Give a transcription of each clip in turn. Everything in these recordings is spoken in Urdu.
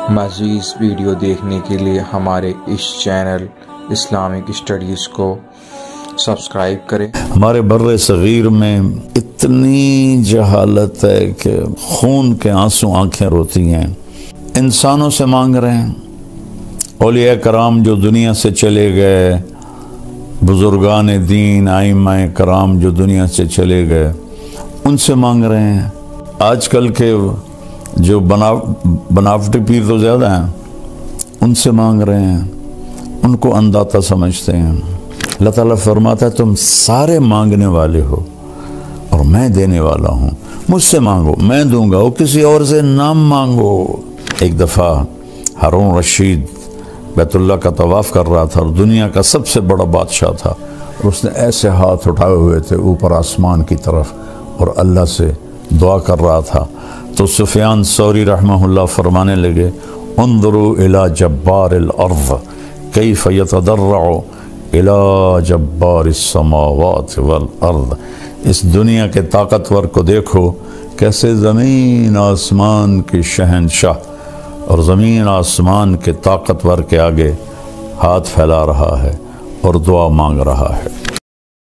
مزید ویڈیو دیکھنے کے لیے ہمارے اس چینل اسلامک اسٹڈیز کو سبسکرائب کریں۔ ہمارے بر صغیر میں اتنی جہالت ہے کہ خون کے آنسو آنکھیں روتی ہیں۔ انسانوں سے مانگ رہے ہیں، اولیاء کرام جو دنیا سے چلے گئے، بزرگان دین ائمہ کرام جو دنیا سے چلے گئے، ان سے مانگ رہے ہیں۔ آج کل کے جو بناوٹی پیر تو زیادہ ہیں، ان سے مانگ رہے ہیں، ان کو انداتا سمجھتے ہیں۔ اللہ تعالیٰ فرماتا ہے تم سارے مانگنے والے ہو اور میں دینے والا ہوں، مجھ سے مانگو میں دوں گا، وہ کسی اور سے نہ مانگو۔ ایک دفعہ ہارون رشید بیت اللہ کا طواف کر رہا تھا اور دنیا کا سب سے بڑا بادشاہ تھا، اور اس نے ایسے ہاتھ اٹھائے ہوئے تھے اوپر آسمان کی طرف اور اللہ سے دعا کر رہا تھا۔ تو سفیان ثوری رحمہ اللہ فرمانے لگے انظروا الی جبار الارض کیف یتضرع الی جبار السماوات والارض۔ اس دنیا کے طاقتور کو دیکھو کیسے زمین آسمان کی شہنشاہ اور زمین آسمان کے طاقتور کے آگے ہاتھ پھیلا رہا ہے اور دعا مانگ رہا ہے۔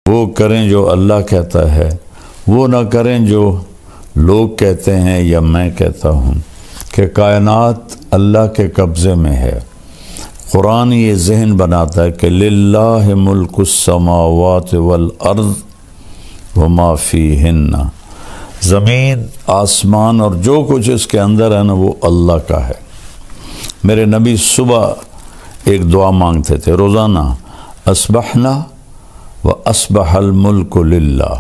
وہ کریں جو اللہ کہتا ہے، وہ نہ کریں جو لوگ کہتے ہیں یا میں کہتا ہوں، کہ کائنات اللہ کے قبضے میں ہے۔ قرآن یہ ذہن بناتا ہے کہ للہ ملک السماوات والارض وما فیہن، زمین آسمان اور جو کچھ اس کے اندر ہے نا وہ اللہ کا ہے۔ میرے نبی صبح ایک دعا مانگتے تھے روزانہ، اصبحنا واصبح الملک للہ۔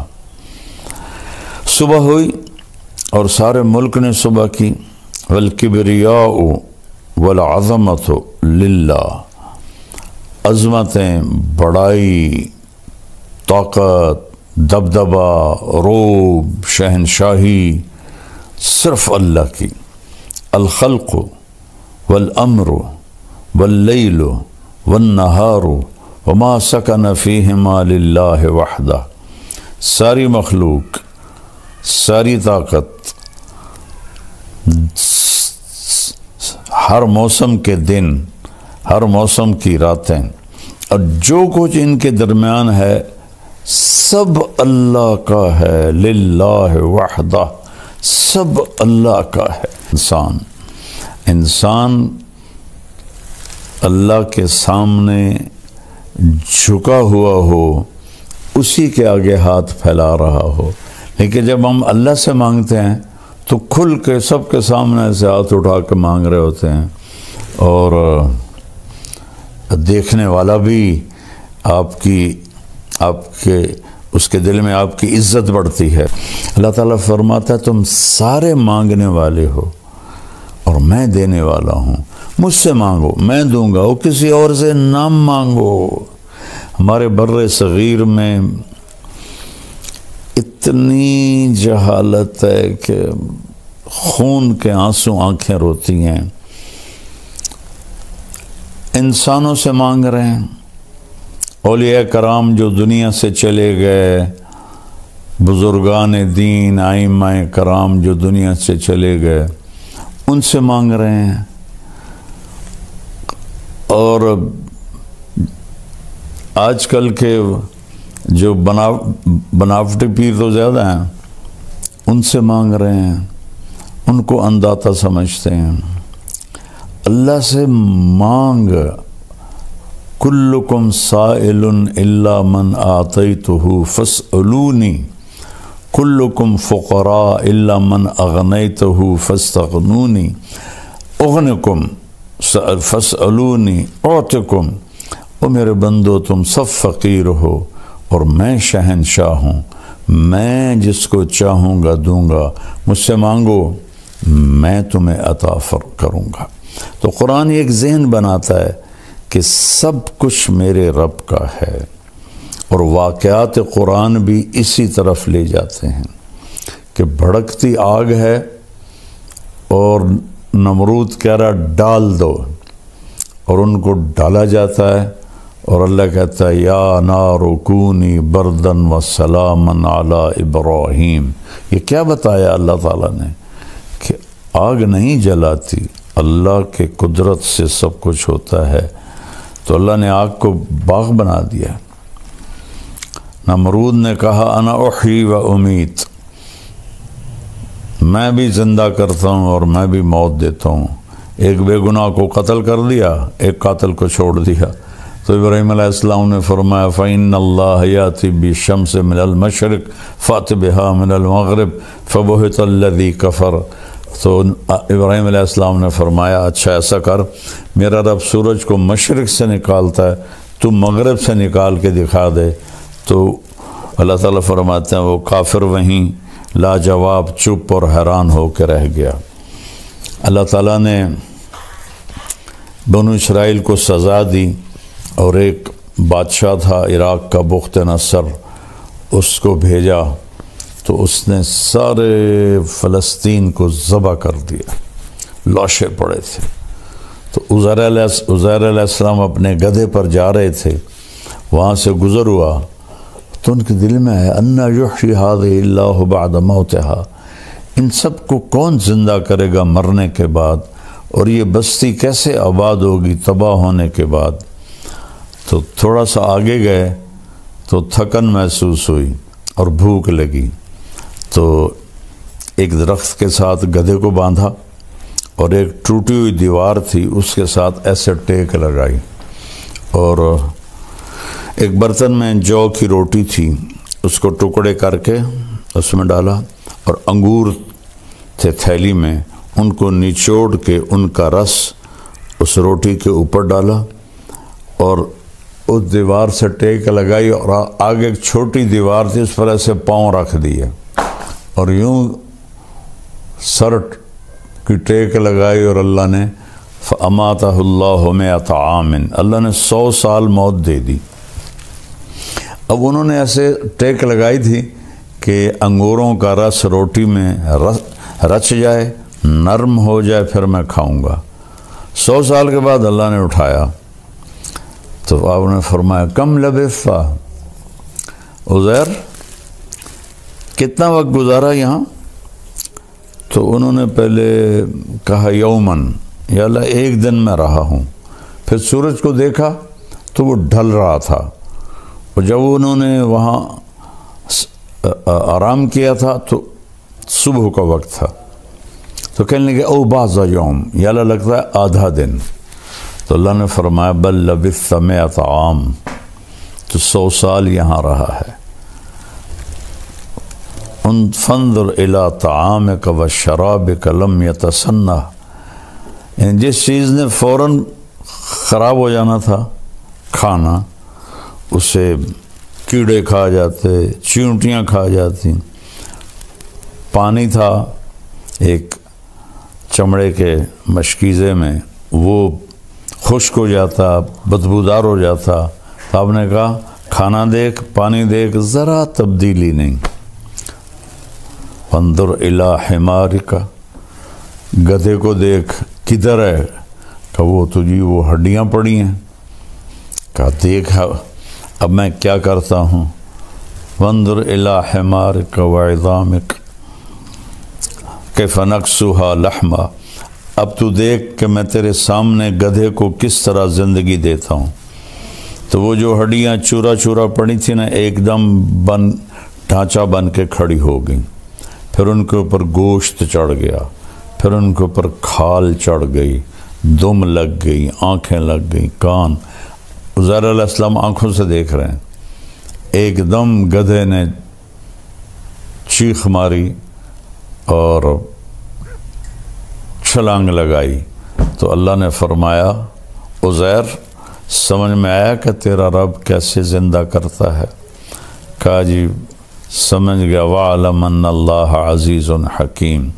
صبح ہوئی اور سارے ملک نے صبح کی، والکبریاء والعظمت للہ، عظمتیں، بڑائی، طاقت، دبدبہ، روب، شہنشاہی صرف اللہ کی۔ الخلق والامر واللیل والنہار وما سکن فیہما للہ وحدہ، ساری مخلوق، ساری طاقت، ہر موسم کے دن، ہر موسم کی راتیں، اور جو کچھ ان کے درمیان ہے سب اللہ کا ہے، للہ وحدہ، سب اللہ کا ہے۔ انسان اللہ کے سامنے جھکا ہوا ہو، اسی کے آگے ہاتھ پھیلا رہا ہو، لیکن جب ہم اللہ سے مانگتے ہیں تو کھل کے سب کے سامنے سے ہاتھ اٹھا کے مانگ رہے ہوتے ہیں، اور دیکھنے والا بھی آپ کے اس کے دل میں آپ کی عزت بڑھتی ہے۔ اللہ تعالیٰ فرماتا ہے تم سارے مانگنے والے ہو اور میں دینے والا ہوں، مجھ سے مانگو میں دوں گا، وہ کسی اور سے نہ مانگو۔ ہمارے بر صغیر میں اتنی جہالت ہے کہ خون کے آنسو آنکھیں روتی ہیں۔ انسانوں سے مانگ رہے ہیں، اولیاء کرام جو دنیا سے چلے گئے، بزرگان دین ائمہ کرام جو دنیا سے چلے گئے، ان سے مانگ رہے ہیں۔ اور آج کل کے جو بناوٹی پیر تو زیادہ ہیں، ان سے مانگ رہے ہیں، ان کو انداتا سمجھتے ہیں۔ اللہ سے مانگ، کلکم سائل الا من آتیتہ فاسألونی، کلکم فقراء الا من اغنیتہ فاستغنونی، اغنکم فاسألونی اعطکم۔ او میرے بندو تم سب فقیر ہو اور میں شہنشاہ ہوں، میں جس کو چاہوں گا دوں گا، مجھ سے مانگو میں تمہیں عطا کروں گا۔ تو قرآن ایک ذہن بناتا ہے کہ سب کچھ میرے رب کا ہے، اور واقعات قرآن بھی اسی طرف لے جاتے ہیں کہ بھڑکتی آگ ہے اور نمرود کہہ رہا ڈال دو، اور ان کو ڈالا جاتا ہے، اور اللہ کہتا ہے یا نار کونی بردن و سلاما علی ابراہیم۔ یہ کیا بتایا اللہ تعالیٰ نے کہ آگ نہیں جلاتی، اللہ کے قدرت سے سب کچھ ہوتا ہے، تو اللہ نے آگ کو باغ بنا دیا۔ نمرود نے کہا انا احیی و امیت، میں بھی زندہ کرتا ہوں اور میں بھی موت دیتا ہوں۔ ایک بے گناہ کو قتل کر دیا، ایک قاتل کو چھوڑ دیا۔ تو ابراہیم علیہ السلام نے فرمایا فَإِنَّ اللَّهَ يَأْتِي بِالشَّمْسِ مِنَ الْمَشْرِقِ فَأْتِ بِهَا مِنَ الْمَغْرِبِ فَبُهِتَ الَّذِي كَفَرَ۔ تو ابراہیم علیہ السلام نے فرمایا اچھا ایسا کر، میرا رب سورج کو مشرق سے نکالتا ہے، تو مغرب سے نکال کے دکھا دے۔ تو اللہ تعالیٰ فرماتے ہیں وہ کافر وہیں لاجواب چپ اور حیران ہو کے رہ گیا۔ اللہ تعالیٰ نے بنو اسرائیل کو سزا دی، اور ایک بادشاہ تھا عراق کا بخت نصر، اس کو بھیجا تو اس نے سارے فلسطین کو ذبح کر دیا، لاشیں پڑے تھے۔ تو عزیر علیہ السلام اپنے گدھے پر جا رہے تھے، وہاں سے گزر ہوا تو ان کے دل میں ہے انا یحیی ھذہ اللہ بعد موتہا، ان سب کو کون زندہ کرے گا مرنے کے بعد، اور یہ بستی کیسے آباد ہوگی تباہ ہونے کے بعد۔ تو تھوڑا سا آگے گئے تو تھکن محسوس ہوئی اور بھوک لگی، تو ایک درخت کے ساتھ گدھے کو باندھا اور ایک ٹوٹی ہوئی دیوار تھی اس کے ساتھ ایسے ٹیک لگائی، اور ایک برتن میں جو کی روٹی تھی اس کو ٹکڑے کر کے اس میں ڈالا، اور انگور تھے تھیلی میں، ان کو نچوڑ کے ان کا رس اس روٹی کے اوپر ڈالا، اور اس دیوار سے ٹیک لگائی، اور آگے ایک چھوٹی دیوار تھی اس پر ایسے پاؤں رکھ دیے، اور یوں سر کی ٹیک لگائی، اور اللہ نے فَأَمَاتَهُ اللَّهُ مِئَةَ عَامٍ، اللہ نے 100 سال موت دے دی۔ اب انہوں نے ایسے ٹیک لگائی تھی کہ انگوروں کا رس روٹی میں رچ جائے، نرم ہو جائے، پھر میں کھاؤں گا۔ 100 سال کے بعد اللہ نے اٹھایا تو آپ نے فرمایا کم لبثت عزیر، کتنا وقت گزارا یہاں؟ تو انہوں نے پہلے کہا یومن، یا اللہ ایک دن میں رہا ہوں۔ پھر سورج کو دیکھا تو وہ ڈھل رہا تھا، اور جب انہوں نے وہاں آرام کیا تھا تو صبح کا وقت تھا، تو کہنے لگے او بعض یوم، یا اللہ لگتا ہے آدھا دن۔ تو اللہ نے فرمایا بل لبثت 100 عام، تو 100 سال یہاں رہا ہے۔ فانظر الی طعامک وشرابک لم یتسنہ، یعنی جس چیز نے فوراً خراب ہو جانا تھا کھانا، اسے کیڑے کھا جاتے، چیونٹیاں کھا جاتی۔ پانی تھا ایک چمڑے کے مشکیزے میں، وہ خشک ہو جاتا، بدبودار ہو جاتا۔ تو آپ نے کہا کھانا دیکھ، پانی دیکھ، ذرا تبدیلی نہیں۔ فانظر الی حمارک، گدھے کو دیکھ کدھر ہے؟ کہ وہ تجھی وہ ہڈیاں پڑی ہیں۔ کہا دیکھ اب میں کیا کرتا ہوں۔ فانظر الی حمارک وعظامک کیف نکسوہا لحما، اب تو دیکھ کہ میں تیرے سامنے گدھے کو کس طرح زندگی دیتا ہوں۔ تو وہ جو ہڈیاں چورا چورا پڑی تھی نا، ایک دم ڈھانچہ بن کے کھڑی ہو گئی، پھر ان کے اوپر گوشت چڑھ گیا، پھر ان کے اوپر کھال چڑھ گئی، دم لگ گئی، آنکھیں لگ گئی، کان۔ عزیر علیہ السلام آنکھوں سے دیکھ رہے ہیں، ایک دم گدھے نے چیخ ماری اور چھلانگ لگائی۔ تو اللہ نے فرمایا عزیر سمجھ میں آیا کہ تیرا رب کیسے زندہ کرتا ہے؟ کہا جی سمجھ گیا۔ وَعْلَمْ أَنَّ اللَّهَ عَزِيزٌ حَكِيمٌ۔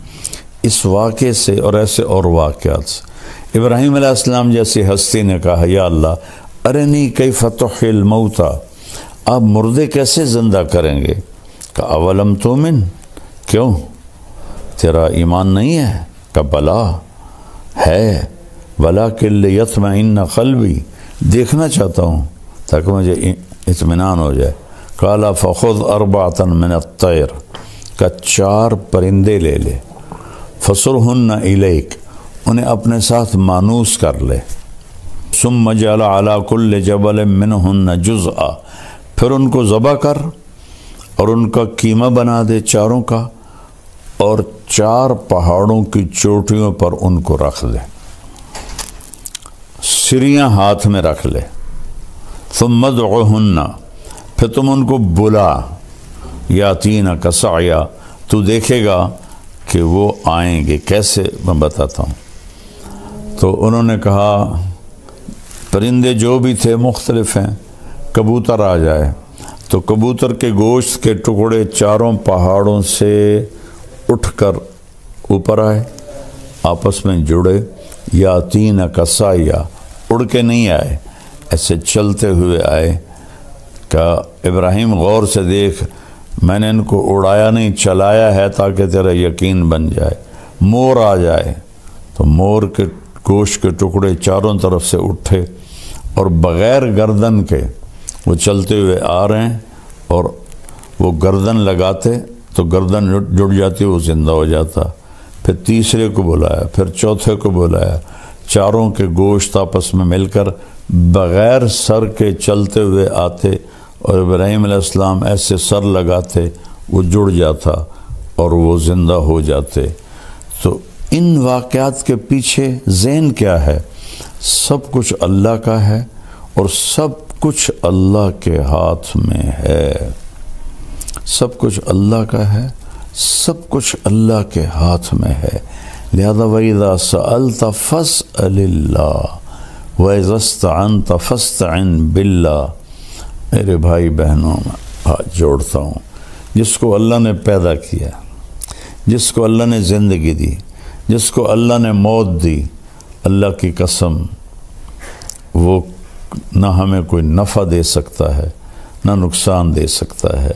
اس واقعے سے اور ایسے اور واقعات سے ابراہیم علیہ السلام جیسی ہستی نے کہا یا اللہ ارنی کیف تحیی الموتیٰ، آپ مردے کیسے زندہ کریں گے؟ کہ اولم تؤمن، کیوں تیرا ایمان نہیں ہے؟ کہ بلا ہے، ولیکن لیطمئن قلبی، دیکھنا چاہتا ہوں تاکہ مجھے اطمینان ہو جائے۔ قال فخذ 4 من الطیر، کہ 4 پرندے لے لے، فصرہن الیک، انہیں اپنے ساتھ مانوس کر لے۔ ثم جعل علی کل جبل منہن جزءا، پھر ان کو ذبح کر اور ان کا قیمہ بنا دے چاروں کا، اور 4 پہاڑوں کی چوٹیوں پر ان کو رکھ لے، سریاں ہاتھ میں رکھ لے۔ ثم ادعوہن، پھر تم ان کو بلا، یاتینک سعیا، تو دیکھے گا کہ وہ آئیں گے کیسے، میں بتاتا ہوں۔ تو انہوں نے کہا پرندے جو بھی تھے مختلف ہیں، کبوتر آ جائے، تو کبوتر کے گوشت کے ٹکڑے 4 پہاڑوں سے اٹھ کر اوپر آئے، آپس میں جڑے، یاتینک سعیا، اڑ کے نہیں آئے، ایسے چلتے ہوئے آئے۔ کہا ابراہیم غور سے دیکھ، میں نے ان کو اڑایا نہیں، چلایا ہے تاکہ تیرا یقین بن جائے۔ مور آ جائے تو مور کے گوشت کے ٹکڑے چاروں طرف سے اٹھے، اور بغیر گردن کے وہ چلتے ہوئے آ رہے ہیں، اور وہ گردن لگاتے تو گردن جڑ جاتی، وہ زندہ ہو جاتا۔ پھر تیسرے کو بلایا، پھر چوتھے کو بلایا، چاروں کے گوشت آپس میں مل کر بغیر سر کے چلتے ہوئے آتے، اور ابراہیم علیہ السلام ایسے سر لگاتے، وہ جڑ جاتا اور وہ زندہ ہو جاتے۔ تو ان واقعات کے پیچھے ذہن کیا ہے؟ سب کچھ اللہ کا ہے، اور سب کچھ اللہ کے ہاتھ میں ہے۔ سب کچھ اللہ کا ہے، سب کچھ اللہ کے ہاتھ میں ہے۔ لہذا وَإِذَا سَأَلْتَ فَاسْأَلِ اللَّهَ وَإِذَا اسْتَعَنْتَ فَاسْتَعِنْ بِاللَّهِ۔ میرے بھائی بہنوں، میں ہاتھ جوڑتا ہوں، جس کو اللہ نے پیدا کیا، جس کو اللہ نے زندگی دی، جس کو اللہ نے موت دی، اللہ کی قسم وہ نہ ہمیں کوئی نفع دے سکتا ہے نہ نقصان دے سکتا ہے۔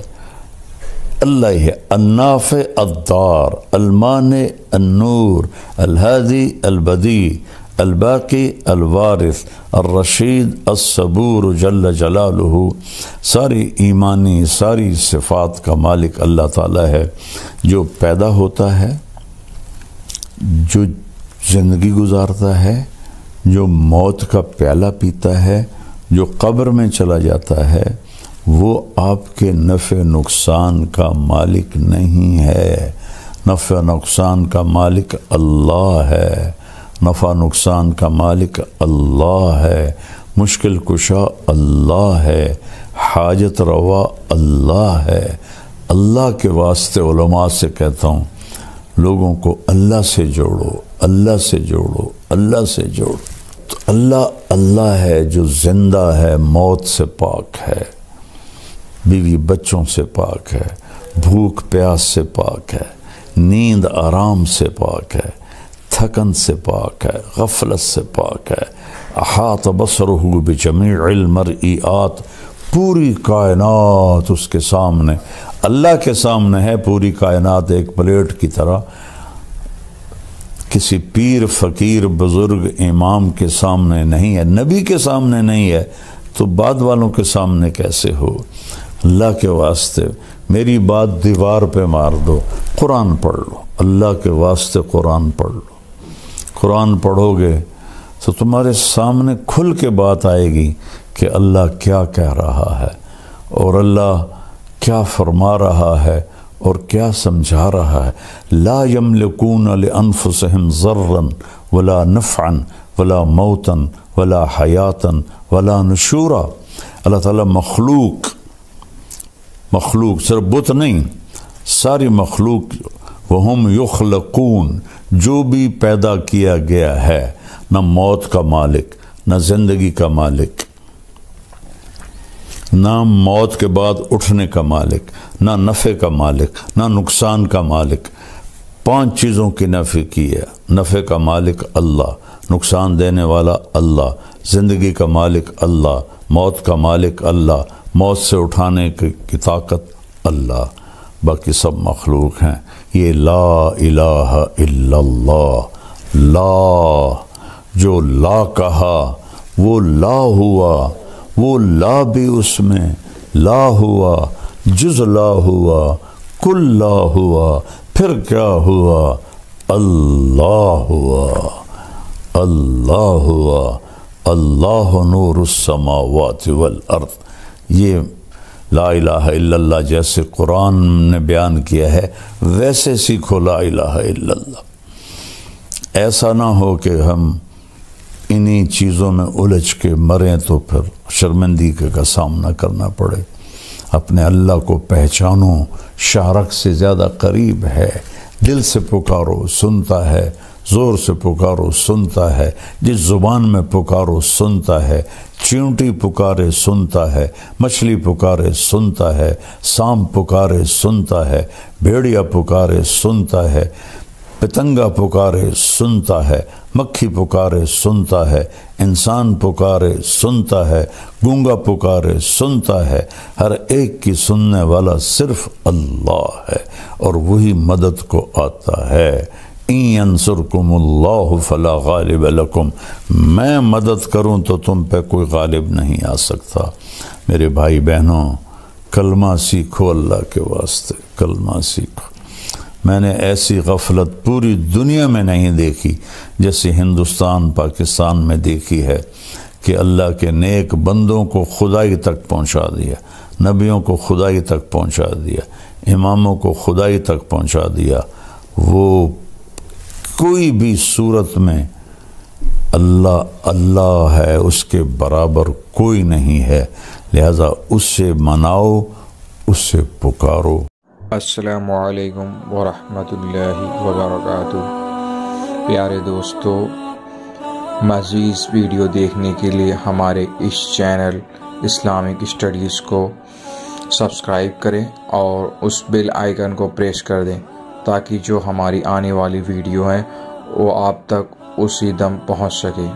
اللہ ہی ہے النافع الضار، المانع النور، الہادی البدیع، الباقی الوارث، الرشید الصبور جل جلالہ۔ ساری ایمانی ساری صفات کا مالک اللہ تعالیٰ ہے، جو پیدا ہوتا ہے، جو زندگی گزارتا ہے، جو موت کا پیالہ پیتا ہے، جو قبر میں چلا جاتا ہے، وہ آپ کے نفع نقصان کا مالک نہیں ہے۔ نفع نقصان کا مالک اللہ ہے، نفع نقصان کا مالک اللہ ہے، مشکل کشا اللہ ہے، حاجت روا اللہ ہے۔ اللہ کے واسطے علماء سے کہتا ہوں، لوگوں کو اللہ سے جوڑو، اللہ سے جوڑو، اللہ سے جوڑو۔ تو اللہ ہے جو زندہ ہے، موت سے پاک ہے، بیوی بچوں سے پاک ہے، بھوک پیاس سے پاک ہے، نیند آرام سے پاک ہے، تھکن سے پاک ہے، غفلت سے پاک ہے۔ احاط بصرہ بجمیع المرئیات، پوری کائنات اس کے سامنے، اللہ کے سامنے ہے پوری کائنات، ایک پلیٹ کی طرح۔ کسی پیر فقیر بزرگ امام کے سامنے نہیں ہے، نبی کے سامنے نہیں ہے، تو بعد والوں کے سامنے کیسے ہو؟ اللہ کے واسطے میری بات دیوار پہ مار دو، قرآن پڑھ لو، اللہ کے واسطے قرآن پڑھ لو۔ قرآن پڑھو گے تو تمہارے سامنے کھل کے بات آئے گی کہ اللہ کیا کہہ رہا ہے، اور اللہ کیا فرما رہا ہے، اور کیا سمجھا رہا ہے۔ لا یملکون لانفسہم ضرا ولا نفعا ولا موتا ولا حیاتا ولا نشورا۔ اللہ تعالیٰ مخلوق صرف بت نہیں، ساری مخلوق، وہم یخلقون، جو بھی پیدا کیا گیا ہے، نہ موت کا مالک، نہ زندگی کا مالک، نہ موت کے بعد اٹھنے کا مالک، نہ نفع کا مالک، نہ نقصان کا مالک۔ 5 چیزوں کی نفی کی ہے۔ نفع کا مالک اللہ، نقصان دینے والا اللہ، زندگی کا مالک اللہ، موت کا مالک اللہ، موت سے اٹھانے کی طاقت اللہ، باقی سب مخلوق ہیں۔ یہ لا الہ الا اللہ، لا جو لا کہا وہ لا ہوا، وہ لا بھی اس میں لا ہوا، جز لا ہوا، کل لا ہوا، پھر کیا ہوا؟ اللہ ہوا۔ اللہ ہوا اللہ نور السماوات والارض. یہ لا الہ الا اللہ جیسے قرآن نے بیان کیا ہے ویسے سیکھو لا الہ الا اللہ. ایسا نہ ہو کہ ہم انہی چیزوں میں الجھ کے مریں تو پھر شرمندگی کا سامنا کرنا پڑے. اپنے اللہ کو پہچانو، شارک سے زیادہ قریب ہے. دل سے پکارو سنتا ہے، زور سے پکارو سنتا ہے، جس زبان میں پکارو سنتا ہے. چیونٹی پکارے سنتا ہے، مچھلی پکارے سنتا ہے، سانپ پکارے سنتا ہے، بھیڑیا پکارے سنتا ہے، پتنگا پکارے سنتا ہے، مکھی پکارے سنتا ہے، انسان پکارے سنتا ہے، گونگا پکارے سنتا ہے. ہر ایک کی سننے والا صرف اللہ ہے اور وہی مدد کو آتا ہے. ان ینصرکم اللہ فلا غالب لکم، میں مدد کروں تو تم پہ کوئی غالب نہیں آ سکتا. میرے بھائی بہنوں، کلمہ سیکھو، اللہ کے واسطے کلمہ سیکھو. میں نے ایسی غفلت پوری دنیا میں نہیں دیکھی جیسے ہندوستان پاکستان میں دیکھی ہے کہ اللہ کے نیک بندوں کو خدائی تک پہنچا دیا، نبیوں کو خدائی تک پہنچا دیا، اماموں کو خدائی تک پہنچا دیا. وہ کوئی بھی صورت میں اللہ اللہ ہے، اس کے برابر کوئی نہیں ہے. لہذا اس سے مناؤ، اس سے پکارو. السلام علیکم ورحمۃ اللہ وبرکاتہ. پیارے دوستو، مزید ویڈیو دیکھنے کے لیے ہمارے اس چینل اسلامک اسٹڈیز کو سبسکرائب کریں اور اس بیل آئیکن کو پریس کر دیں تاکہ جو ہماری آنے والی ویڈیو ہیں وہ آپ تک اسی دم پہنچ سکے.